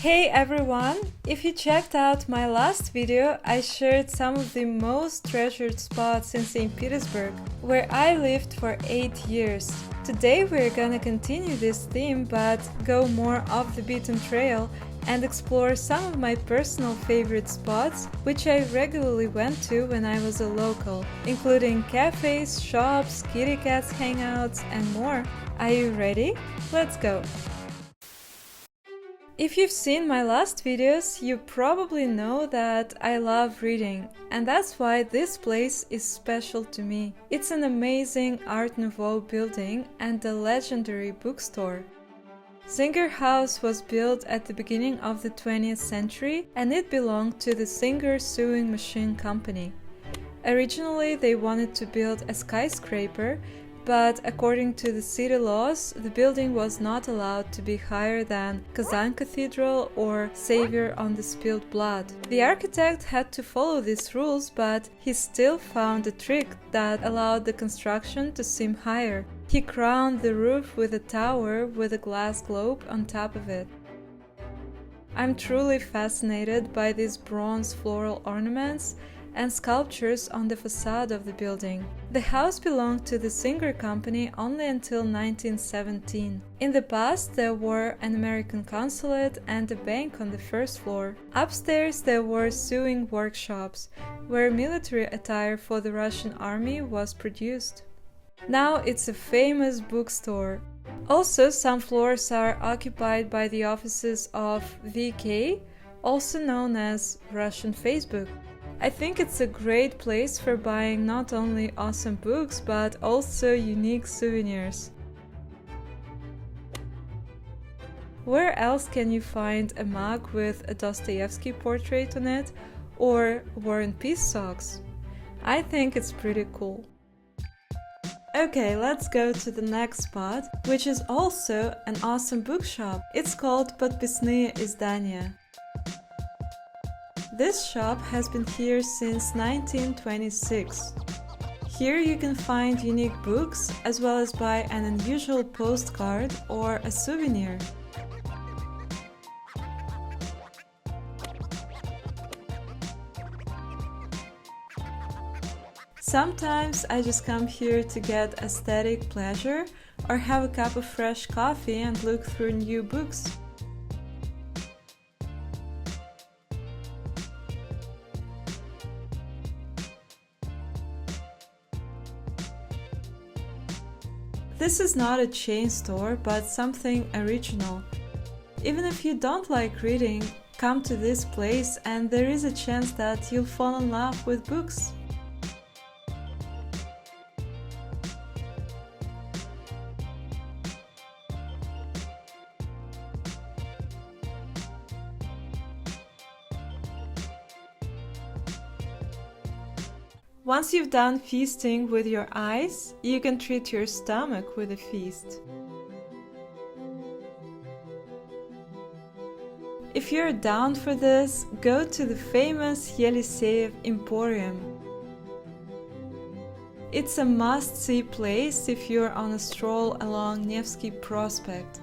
Hey everyone! If you checked out my last video, I shared some of the most treasured spots in St. Petersburg, where I lived for 8 years. Today we're gonna continue this theme but go more off the beaten trail and explore some of my personal favorite spots, which I regularly went to when I was a local, including cafes, shops, kitty cats hangouts, and more. Are you ready? Let's go! If you've seen my last videos, you probably know that I love reading, and that's why this place is special to me. It's an amazing Art Nouveau building and a legendary bookstore. Singer House was built at the beginning of the 20th century, and it belonged to the Singer Sewing Machine Company. Originally, they wanted to build a skyscraper, but according to the city laws, the building was not allowed to be higher than Kazan Cathedral or Savior on the Spilled Blood. The architect had to follow these rules, but he still found a trick that allowed the construction to seem higher. He crowned the roof with a tower with a glass globe on top of it. I'm truly fascinated by these bronze floral ornaments and sculptures on the facade of the building. The house belonged to the Singer Company only until 1917. In the past, there were an American consulate and a bank on the first floor. Upstairs, there were sewing workshops, where military attire for the Russian army was produced. Now it's a famous bookstore. Also, some floors are occupied by the offices of VK, also known as Russian Facebook. I think it's a great place for buying not only awesome books, but also unique souvenirs. Where else can you find a mug with a Dostoevsky portrait on it or War and Peace socks? I think it's pretty cool. Okay, let's go to the next spot, which is also an awesome bookshop. It's called Podpisniye Izdaniya. This shop has been here since 1926. Here you can find unique books as well as buy an unusual postcard or a souvenir. Sometimes I just come here to get aesthetic pleasure or have a cup of fresh coffee and look through new books. This is not a chain store, but something original. Even if you don't like reading, come to this place and there is a chance that you'll fall in love with books. Once you've done feasting with your eyes, you can treat your stomach with a feast. If you're down for this, go to the famous Eliseev Emporium. It's a must-see place if you're on a stroll along Nevsky Prospekt.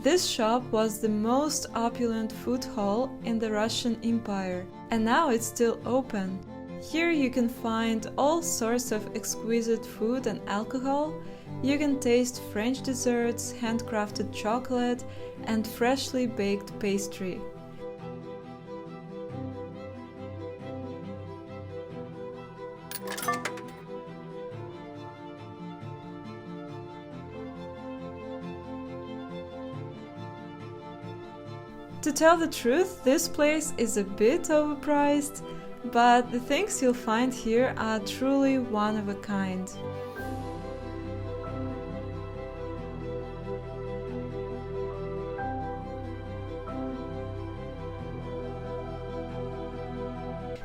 This shop was the most opulent food hall in the Russian Empire, and now it's still open. Here you can find all sorts of exquisite food and alcohol. You can taste French desserts, handcrafted chocolate, and freshly baked pastry. To tell the truth, this place is a bit overpriced, but the things you'll find here are truly one of a kind.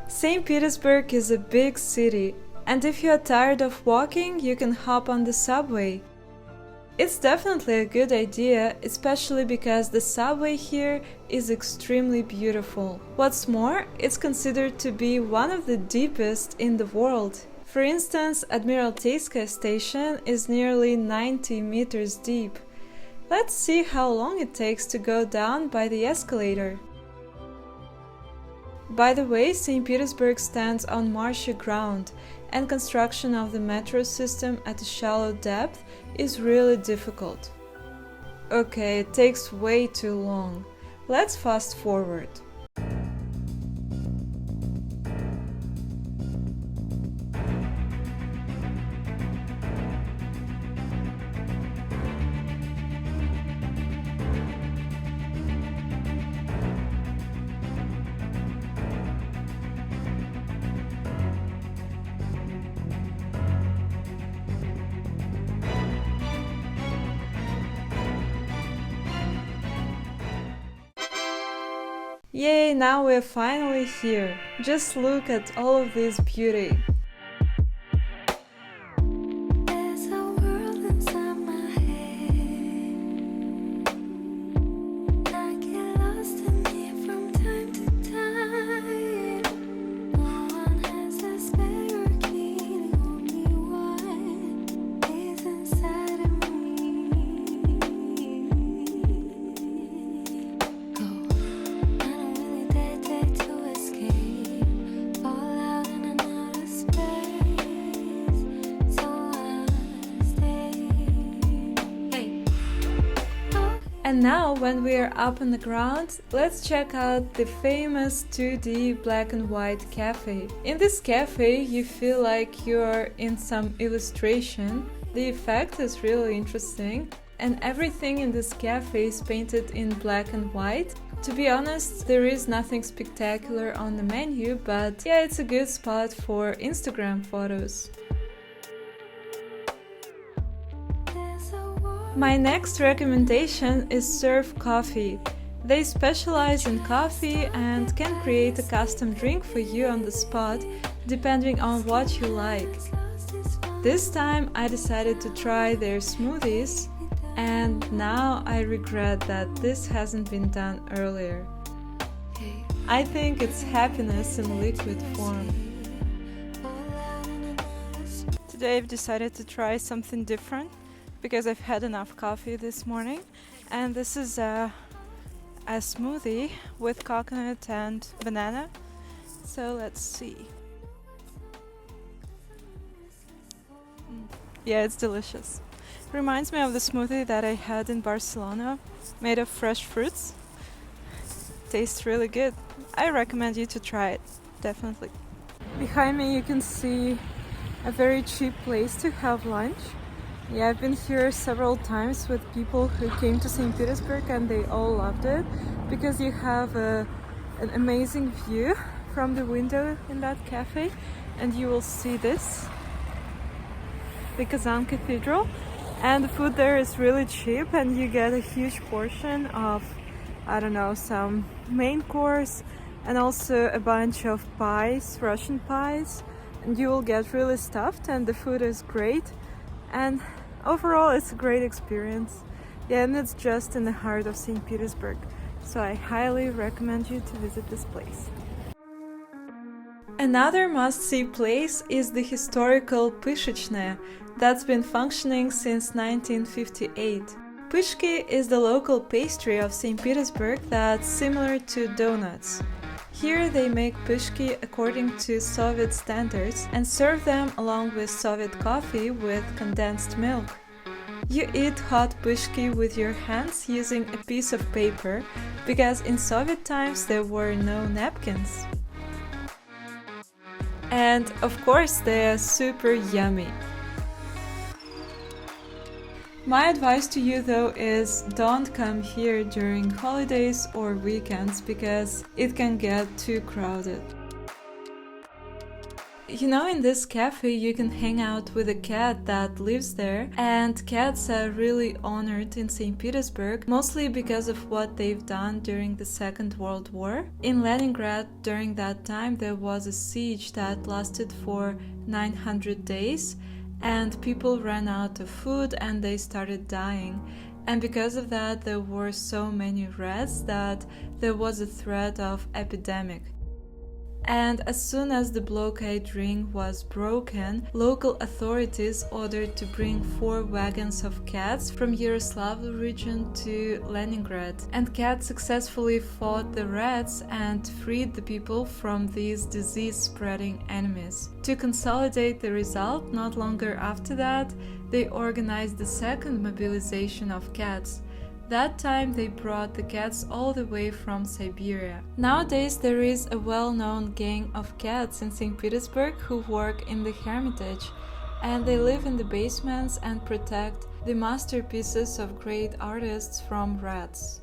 St. Petersburg is a big city, and if you are tired of walking, you can hop on the subway. It's definitely a good idea, especially because the subway here is extremely beautiful. What's more, it's considered to be one of the deepest in the world. For instance, Admiralteyskaya station is nearly 90 meters deep. Let's see how long it takes to go down by the escalator. By the way, St. Petersburg stands on marshy ground, and construction of the metro system at a shallow depth is really difficult. Okay, it takes way too long. Let's fast forward. Yay, now we're finally here. Just look at all of this beauty. And now, when we are up on the ground, let's check out the famous 2D black and white cafe. In this cafe, you feel like you're in some illustration. The effect is really interesting, and everything in this cafe is painted in black and white. To be honest, there is nothing spectacular on the menu, but yeah, it's a good spot for Instagram photos. My next recommendation is Serve Coffee. They specialize in coffee and can create a custom drink for you on the spot, depending on what you like. This time I decided to try their smoothies, and now I regret that this hasn't been done earlier. I think it's happiness in liquid form. Today I've decided to try something different, because I've had enough coffee this morning, and this is a smoothie with coconut and banana. So let's see. Yeah, it's delicious. Reminds me of the smoothie that I had in Barcelona, made of fresh fruits. Tastes really good. I recommend you to try it, definitely. Behind me you can see a very cheap place to have lunch. Yeah, I've been here several times with people who came to St. Petersburg, and they all loved it because you have an amazing view from the window in that cafe, and you will see this, the Kazan Cathedral, and the food there is really cheap, and you get a huge portion of, I don't know, some main course and also a bunch of pies, Russian pies, and you will get really stuffed, and the food is great. And overall, it's a great experience. Yeah, and it's just in the heart of St. Petersburg. So I highly recommend you to visit this place. Another must-see place is the historical Pyshechnaya that's been functioning since 1958. Pyshki is the local pastry of St. Petersburg that's similar to donuts. Here they make pyshki according to Soviet standards and serve them along with Soviet coffee with condensed milk. You eat hot pyshki with your hands using a piece of paper, because in Soviet times there were no napkins. And of course they are super yummy. My advice to you though is don't come here during holidays or weekends, because it can get too crowded. You know, in this cafe you can hang out with a cat that lives there, and cats are really honored in St. Petersburg, mostly because of what they've done during the Second World War. In Leningrad during that time there was a siege that lasted for 900 days, and people ran out of food and they started dying. And because of that there were so many rats that there was a threat of epidemic. And as soon as the blockade ring was broken, local authorities ordered to bring 4 wagons of cats from Yaroslavl region to Leningrad. And cats successfully fought the rats and freed the people from these disease-spreading enemies. To consolidate the result, not longer after that, they organized the second mobilization of cats. That time they brought the cats all the way from Siberia. Nowadays there is a well-known gang of cats in St. Petersburg who work in the Hermitage, and they live in the basements and protect the masterpieces of great artists from rats.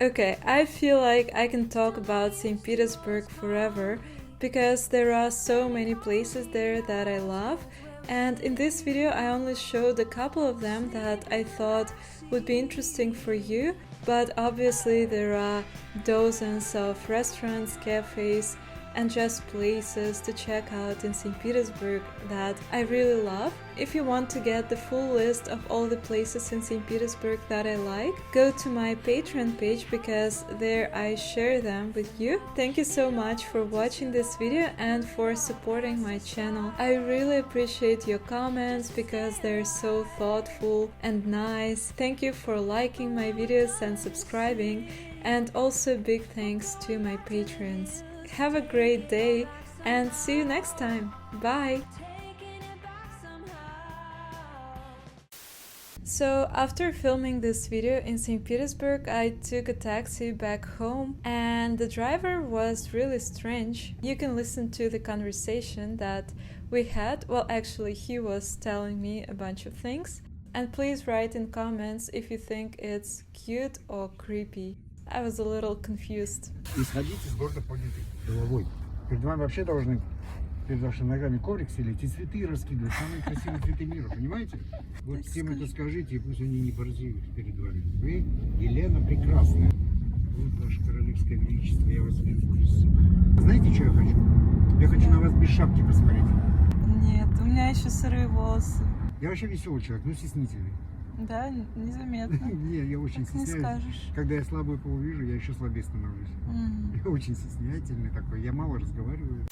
Okay, I feel like I can talk about St. Petersburg forever because there are so many places there that I love, and in this video I only showed a couple of them that I thought would be interesting for you, but obviously there are dozens of restaurants, cafes, and just places to check out in St. Petersburg that I really love. If you want to get the full list of all the places in St. Petersburg that I like, go to my Patreon page because there I share them with you. Thank you so much for watching this video and for supporting my channel. I really appreciate your comments because they're so thoughtful and nice. Thank you for liking my videos and subscribing, and also big thanks to my patrons. Have a great day and see you next time. Bye! So after filming this video in St. Petersburg, I took a taxi back home and the driver was really strange. You can listen to the conversation that we had. Well, actually he was telling me a bunch of things. And please write in comments if you think it's cute or creepy. I was a little confused. Исходите с гордо поднятой головой. Перед вами вообще должны, перед вашими ногами коврик стелить и цветы раскидывать. Самые красивые цветы мира, понимаете? Вот всем это скажите, и пусть они не борзеют перед вами. Вы, Елена, прекрасная. Вот ваше королевское величество, я вас вижу. Знаете, что я хочу? Я хочу на вас без шапки посмотреть. Нет, у меня еще сырые волосы. Я вообще веселый человек, но стеснительный. Да, незаметно. Не, я очень стесняюсь. Не скажешь. Когда я слабую пол вижу, я еще слабее становлюсь. Я очень стеснительный такой, я мало разговариваю.